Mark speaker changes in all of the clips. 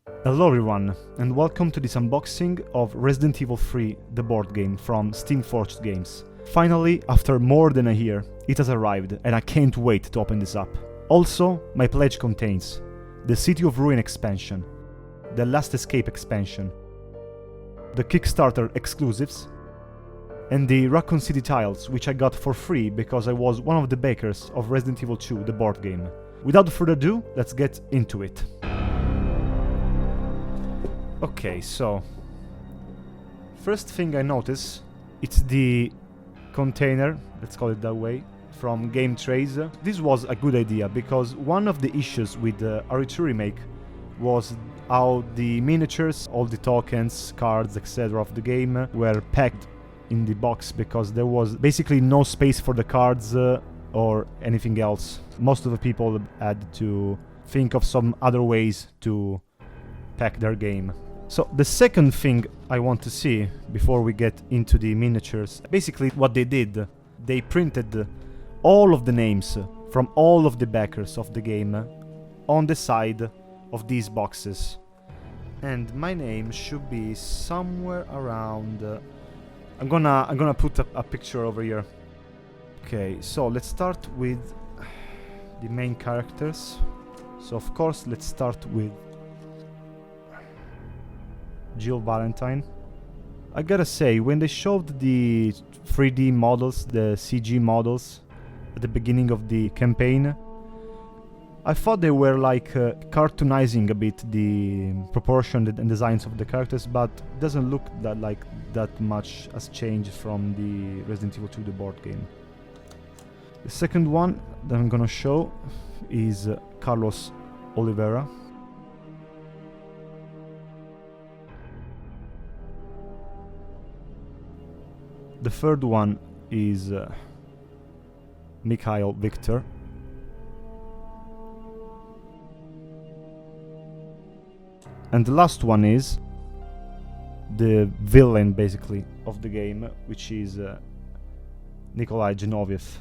Speaker 1: Hello everyone, and welcome to this unboxing of Resident Evil 3, the board game from Steamforged Games. Finally, after more than a year, it has arrived, and I can't wait to open this up. Also, my pledge contains the City of Rune expansion, the Last Escape expansion, the Kickstarter Exclusives, and the Raccoon City tiles, which I got for free because I was one of the backers of Resident Evil 2, the board game. Without further ado, let's get into it. Okay, so first thing I notice, it's the container, let's call it that way, from Game Trays. This was a good idea because one of the issues with the RE2 remake was how the miniatures, all the tokens, cards, etc. of the game were packed in the box because there was basically no space for the cards or anything else. Most of the people had to think of some other ways to pack their game. So the second thing I want to see before we get into the miniatures, basically what they did, they printed all of the names from all of the backers of the game on the side of these boxes. And my name should be somewhere around... I'm gonna put a picture over here. Okay, so let's start with the main characters. So of course let's start with Jill Valentine. I gotta say, when they showed the 3D models, the CG models, at the beginning of the campaign, I thought they were like cartoonizing a bit the proportion and designs of the characters, but it doesn't look that much has changed from the Resident Evil 2, the board game. The second one that I'm gonna show is Carlos Oliveira. The third one is Mikhail Victor. And the last one is the villain, basically, of the game, which is Nikolai Genoviev.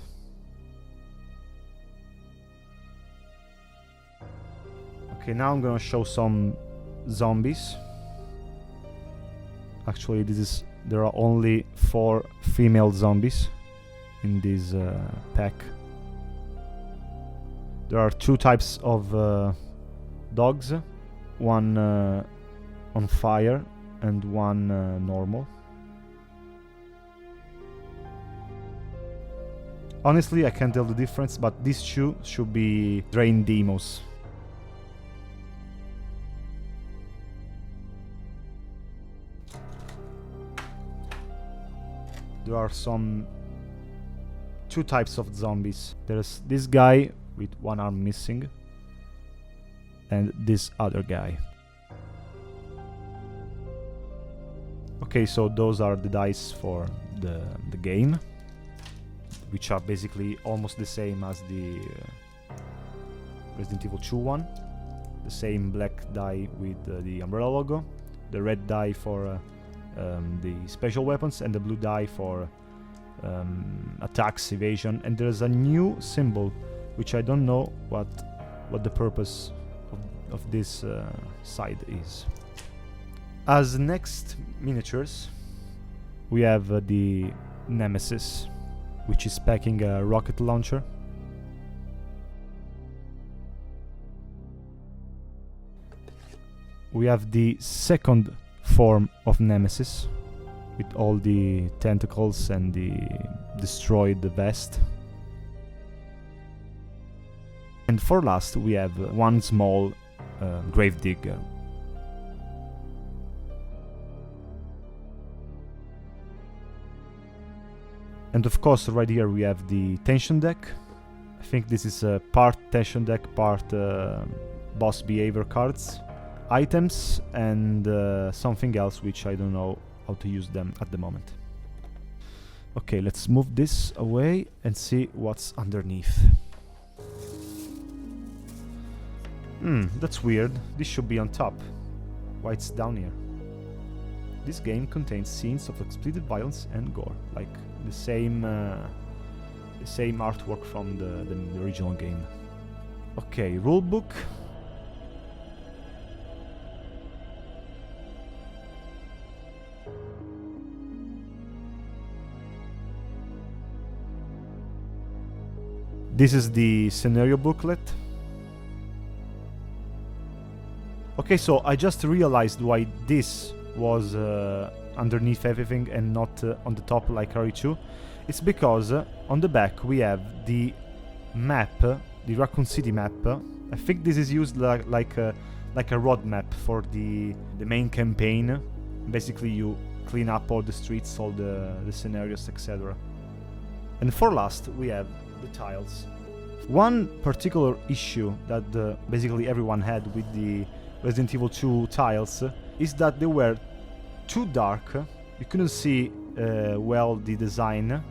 Speaker 1: Okay, now I'm gonna show some zombies. Actually, there are only 4 female zombies in this pack. There are 2 types of dogs. One on fire and one normal. Honestly, I can't tell the difference, but these 2 should be Drain Demos. There are 2 types of zombies. There's this guy with one arm missing, and this other guy. Okay, so those are the dice for the game, which are basically almost the same as the Resident Evil 2 one. The same black die with the umbrella logo, the red die for the special weapons, and the blue die for attacks, evasion. And there's a new symbol, which I don't know what the purpose of this side is. As next miniatures, we have the Nemesis, which is packing a rocket launcher. We have the second form of Nemesis, with all the tentacles and the destroyed vest. And for last, we have one small gravedigger. And of course, right here we have the tension deck. I think this is a part tension deck, part boss behavior cards, items, and something else which I don't know how to use them at the moment. Okay, let's move this away and see what's underneath. That's weird. This should be on top. Why it's down here? This game contains scenes of explicit violence and gore, like the same artwork from the original game. Okay, rulebook. This is the scenario booklet. Okay, so I just realized why this was underneath everything and not on the top like RE2. It's because on the back we have the map, the Raccoon City map. I think this is used like a roadmap for the main campaign. Basically, you clean up all the streets, all the scenarios, etc. And for last, we have the tiles. One particular issue that basically everyone had with the Resident Evil 2 tiles is that they were too dark. You couldn't see well the design,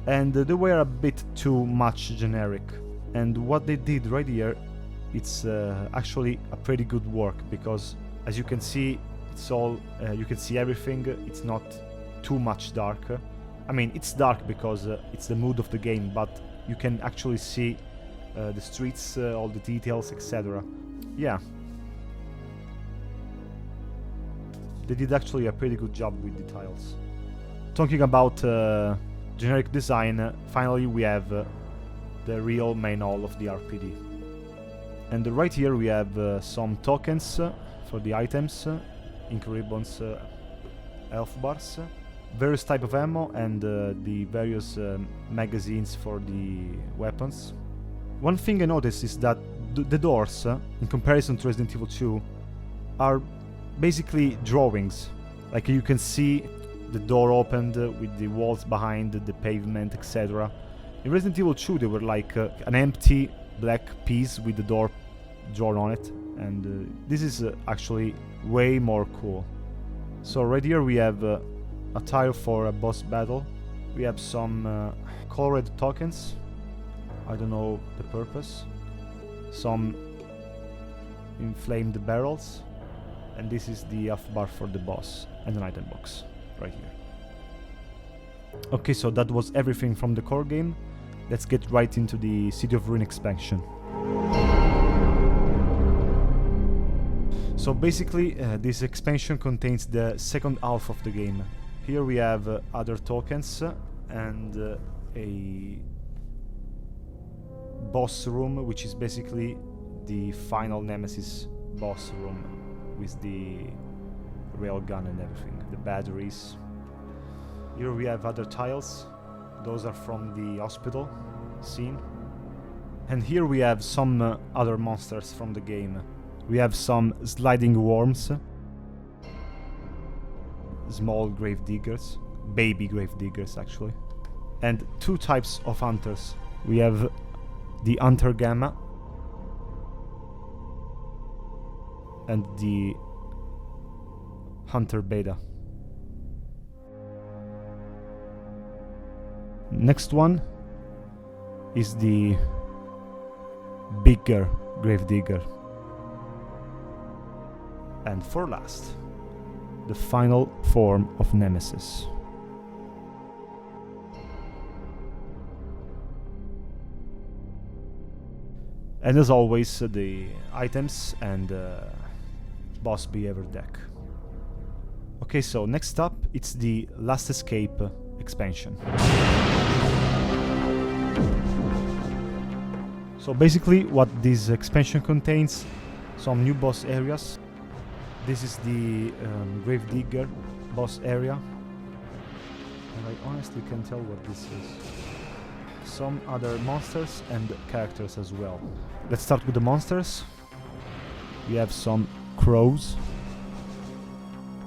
Speaker 1: and they were a bit too much generic. And what they did right here, it's actually a pretty good work, because as you can see, it's all you can see everything. It's not too much dark. I mean, it's dark because it's the mood of the game, but you can actually see the streets, all the details, etc. Yeah, they did actually a pretty good job with the tiles. Talking about generic design, finally we have the real main hall of the RPD. And right here we have some tokens for the items, ink ribbons, health bars, various type of ammo, and the various magazines for the weapons. One thing I noticed is that the doors, in comparison to Resident Evil 2, are basically drawings. Like you can see the door opened with the walls behind, the pavement, etc. In Resident Evil 2 they were like an empty black piece with the door drawn on it, and this is actually way more cool. So right here we have a tile for a boss battle. We have some colored tokens. I don't know the purpose. Some inflamed barrels. And this is the health bar for the boss, and an item box right here. Okay, so that was everything from the core game. Let's get right into the City of Rune expansion. So basically, this expansion contains the second half of the game. Here we have other tokens and a boss room, which is basically the final Nemesis boss room, with the railgun and everything, the batteries. Here we have other tiles. Those are from the hospital scene. And here we have some other monsters from the game. We have some sliding worms, small grave diggers, baby grave diggers actually, and two types of hunters. We have the Hunter Gamma and the Hunter Beta. Next one is the bigger gravedigger. And for last, the final form of Nemesis. And as always, the items and boss behavior deck. Okay, so next up, it's the Last Escape expansion. So basically what this expansion contains, some new boss areas. This is the Gravedigger boss area, and I honestly can't tell what this is. Some other monsters and characters as well. Let's start with the monsters. We have some crows.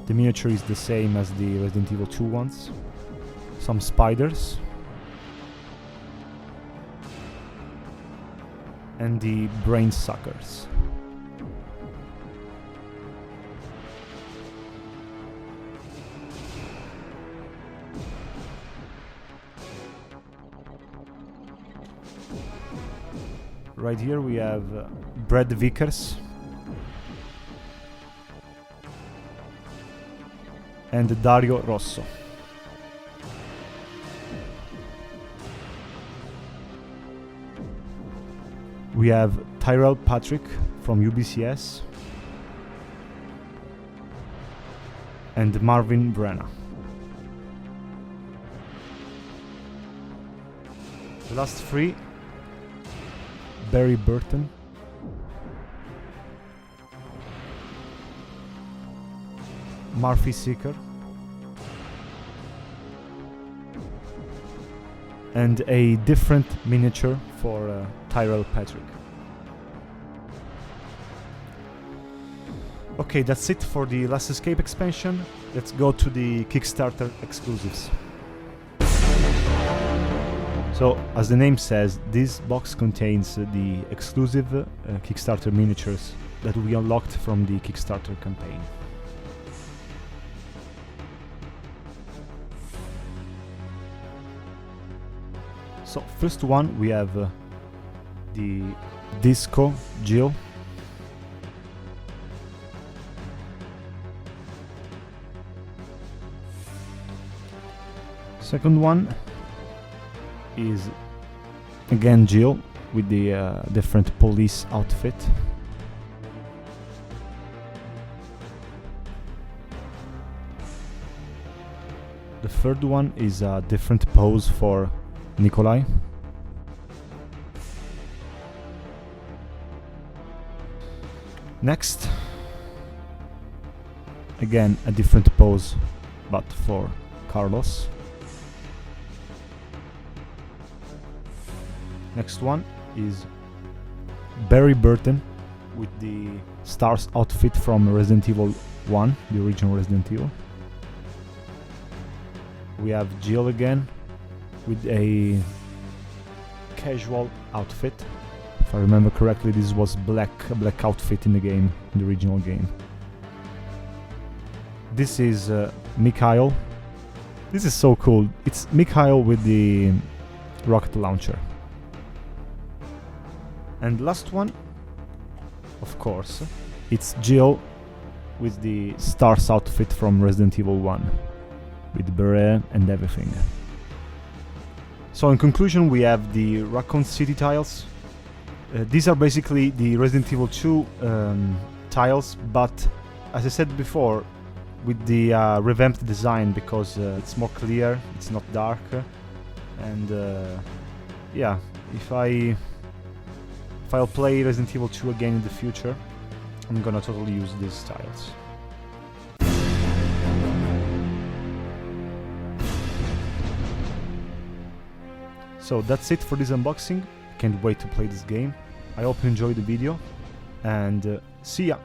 Speaker 1: The miniature is the same as the Resident Evil 2 ones. Some spiders. And the brain suckers. Right here we have Brad Vickers and Dario Rosso. We have Tyrell Patrick from UBCS and Marvin Brenna. The last three Barry Burton. Murphy Seeker. And a different miniature for Tyrell Patrick. Okay, that's it for the Last Escape expansion. Let's go to the Kickstarter Exclusives. So, as the name says, this box contains the exclusive Kickstarter miniatures that we unlocked from the Kickstarter campaign. So, first one we have the Disco Jill. Second one is again Jill with the different police outfit. The third one is a different pose for Nikolai. Next, again a different pose but for Carlos. Next one is Barry Burton with the Stars outfit from Resident Evil 1, the original Resident Evil. We have Jill again with a casual outfit. If I remember correctly, this was a black outfit in the game, in the original game. This is Mikhail. This is so cool. It's Mikhail with the rocket launcher. And last one, of course, it's Jill with the Stars outfit from Resident Evil 1, with beret and everything. So in conclusion, we have the Raccoon City tiles. These are basically the Resident Evil 2 tiles, but as I said before, with the revamped design, because it's more clear, it's not dark, and yeah, if I'll play Resident Evil 2 again in the future, I'm gonna totally use these tiles. So that's it for this unboxing. Can't wait to play this game. I hope you enjoyed the video, and see ya!